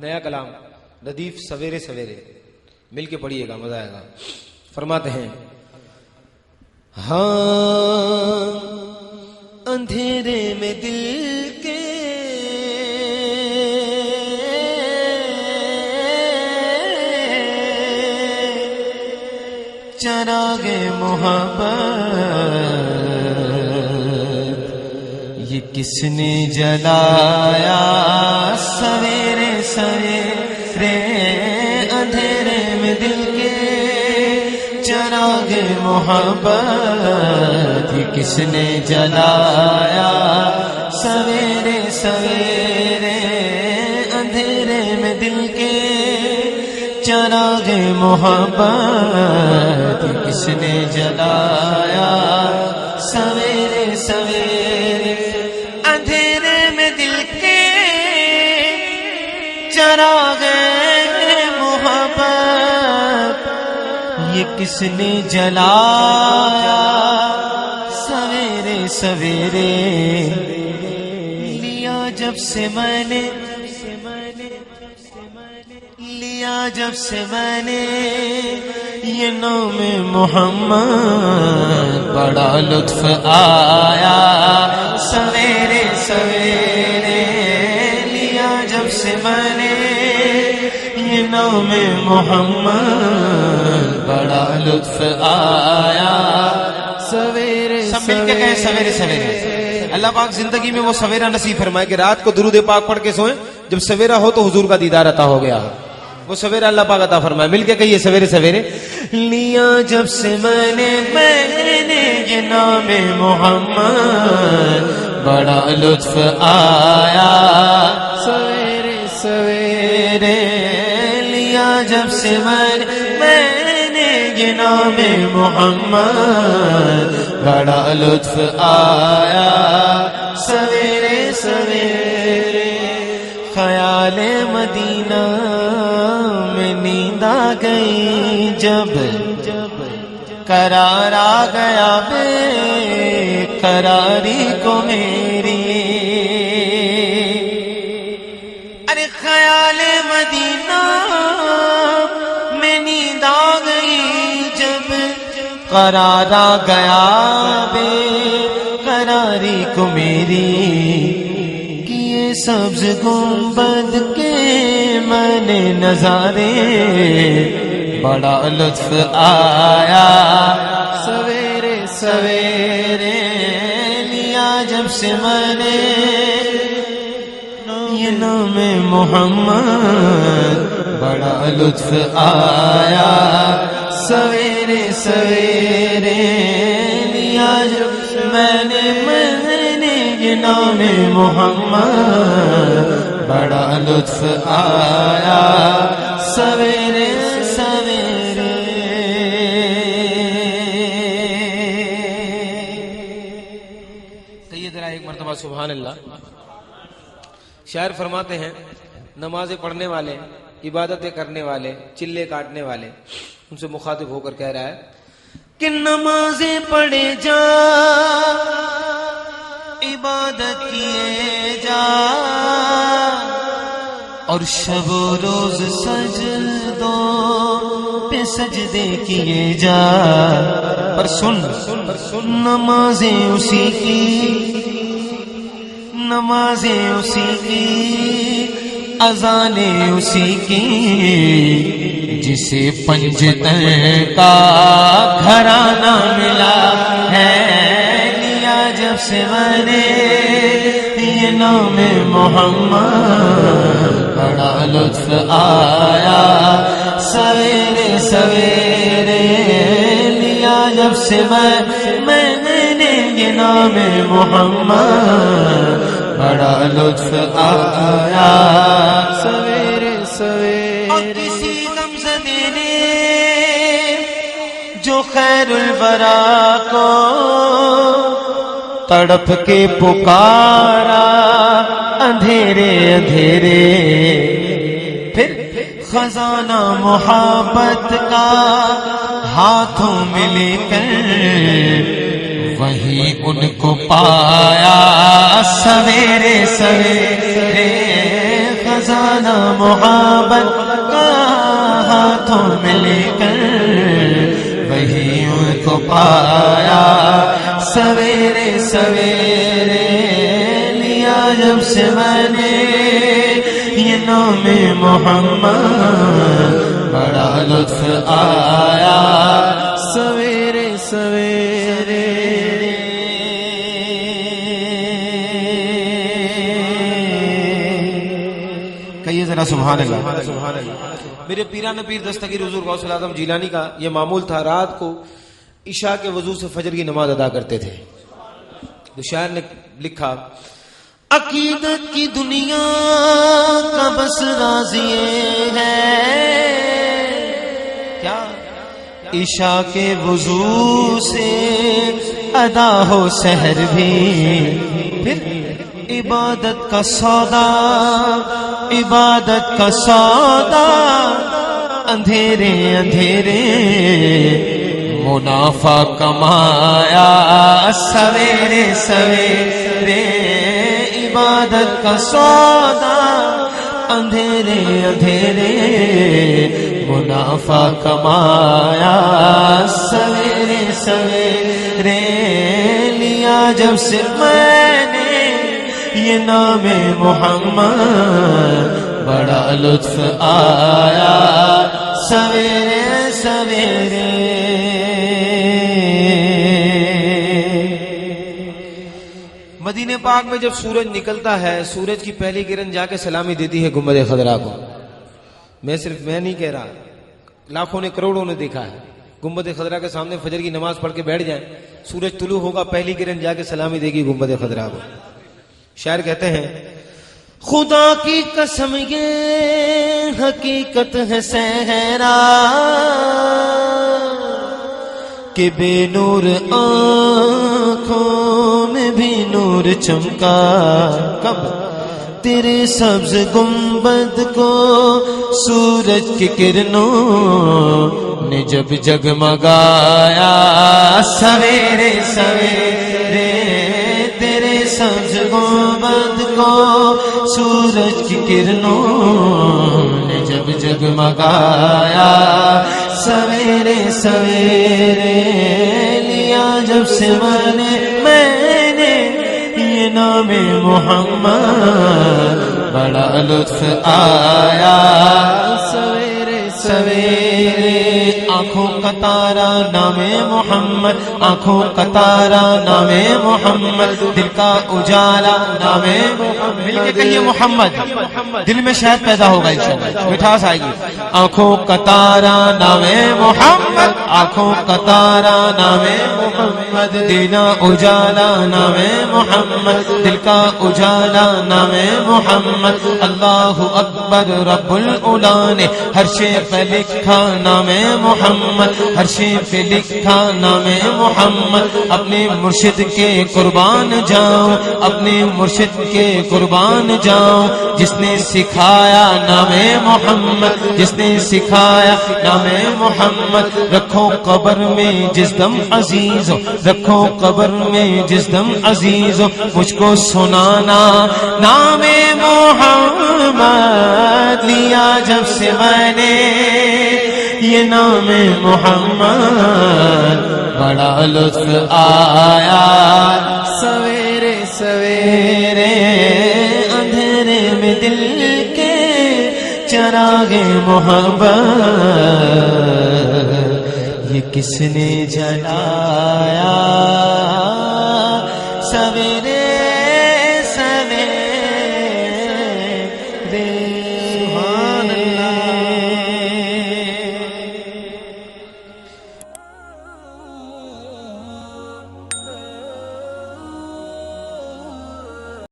نیا کلام ردیف سویرے سویرے مل کے پڑھیے گا، مزہ آئے گا۔ فرماتے ہیں ہاں اندھیرے میں دل کے چراغ محبت یہ کس نے جلایا سویرے سویرے اندھیرے میں دل کے چراغ محبت یہ کس نے جلایا سویرے سویرے اندھیرے میں دل کے چراغ محبت یہ کس نے جلایا سویرے سویرے اندھیرے میں دل کے چراغ محبت یہ کس نے جلایا سویرے سویرے لیا جب سے میں نے یہ نام محمد بڑا لطف آیا سویرے سویرے لیا جب سے میں نے یہ نام محمد بڑا لطف آیا سویرے سب مل کے کہیں سویرے سویرے۔ اللہ پاک زندگی میں وہ سویرا نصیب فرمائے کہ رات کو درود پاک پڑھ کے سوئیں، جب سویرا ہو تو حضور کا دیدار عطا ہو گیا، وہ سویرا اللہ پاک عطا فرمائے۔ مل کے کہیے سویرے سویرے لیا جب سے میں نے یہ نام محمد بڑا لطف آیا سویرے سویرے لیا جب سے میں نے یہ نام محمد بڑا لطف آیا سویرے سویرے خیال مدینہ میں نیند آ گئی جب قرار آ گیا بے قراری کو میری، ارے خیال مدینہ میں نیند آ گئی جب قرار آ گیا بے قراری کو میری، کیے سبز گنبد کے میں نے نظارے بڑا لطف آیا سویرے سویرے لیا جب سے میں نے یہ نام محمد بڑا لطف آیا سویرے سویرے لیا جب سے میں نے یہ نام محمد بڑا لطف آیا سویرے سویرے۔ کہیے ذرا ایک مرتبہ سبحان اللہ۔ شاعر فرماتے ہیں نمازیں پڑھنے والے، عبادتیں کرنے والے، چلے کاٹنے والے ان سے مخاطب ہو کر کہہ رہا ہے کہ نمازیں پڑھے جا عبادت کیے جا اور شب و روز سجدوں پہ سجدے کیے جا، پر سن نمازیں اسی کی اذانیں اسی کی جسے پنجتن کا گھرانہ ملا ہے، لیا جب سے میں نے یہ نام محمد بڑا لطف آیا سویرے سویرے لیا جب سے میں نے یہ نام محمد بڑا لطف آیا سویرے سویرے۔ اور کسی غمزدے نے جو خیر الورا کو تڑپ کے پکارا اندھیرے اندھیرے، پھر خزانہ محبت کا ہاتھوں میں لے کر وہی ان کو پایا سویرے سویرے خزانہ محبت کا ہاتھوں میں لے کر وہی ان کو پایا سویرے سویرے لیا جب سے میں نے یہ نام محمد بڑا لطف آیا سویرے سویرے کہیے ذرا سبحان اللہ۔ میرے پیران پیر دستگیر حضور غوث العظم جیلانی کا یہ معمول تھا، رات کو عشاء کے وضو سے فجر کی نماز ادا کرتے تھے۔ تو شاعر نے لکھا عقیدت کی دنیا کا بس راضی ہے کیا عشاء کے وضو سے ادا ہو سحر بھی، پھر عبادت کا سودا عبادت کا سودا اندھیرے اندھیرے منافع کمایا سویرے سویرے عبادت کا سودا اندھیرے اندھیرے منافع کمایا سویرے سویرے لیا جب سے میں نے یہ نام محمد بڑا لطف آیا سویرے سویرے۔ مدینہ پاک میں جب سورج نکلتا ہے، سورج کی پہلی کرن جا کے سلامی دیتی ہے گنبد خضرا کو۔ صرف میں نہیں کہہ رہا، لاکھوں نے کروڑوں نے دیکھا ہے۔ گنبد خضرا کے سامنے فجر کی نماز پڑھ کے بیٹھ جائیں، سورج طلوع ہوگا، پہلی کرن جا کے سلامی دے گی گنبد خضرا کو۔ شاعر کہتے ہیں خدا کی قسم یہ حقیقت ہے صحرا کہ بے نور آنکھوں میں بھی نور چمکا، کب تیرے سبز گنبد کو سورج کی کرنوں نے جب جگمگایا سویرے سویرے تیرے سبز گنبد کو سورج کی کرنوں نے جب جگمگایا سویرے سویرے لیا جب سے میں نے یہ نام محمد بڑا لطف آیا سویرے سویرے آنکھوں کا تارا نام محمد آنکھوں کا تارا نام محمد دل کا اجالا نام محمد مل کے کہیے محمد دل میں شاید پیدا ہوگا انشاءاللہ مٹھاس آئے گی آنکھوں کا تارا نام محمد آنکھوں کا تارا نام محمد دینا اجالا نام محمد دل کا اجالا نام محمد اللہ اکبر رب العلا نے ہر شے پہ لکھا نام محمد ہر شے پہ لکھا نام محمد اپنے مرشد کے قربان جاؤں اپنے مرشد کے قربان جاؤں جس نے سکھایا نام محمد جس نے سکھایا نام محمد رکھو قبر میں جس دم عزیز ہو رکھو قبر میں جس دم عزیز ہو مجھ کو سنانا نام محمد لیا جب سے میں نے یہ نام محمد بڑا لطف آیا سویرے سویرے اندھیرے میں دل کے چراغ محبت یہ کس نے جلایا سویرے سویرے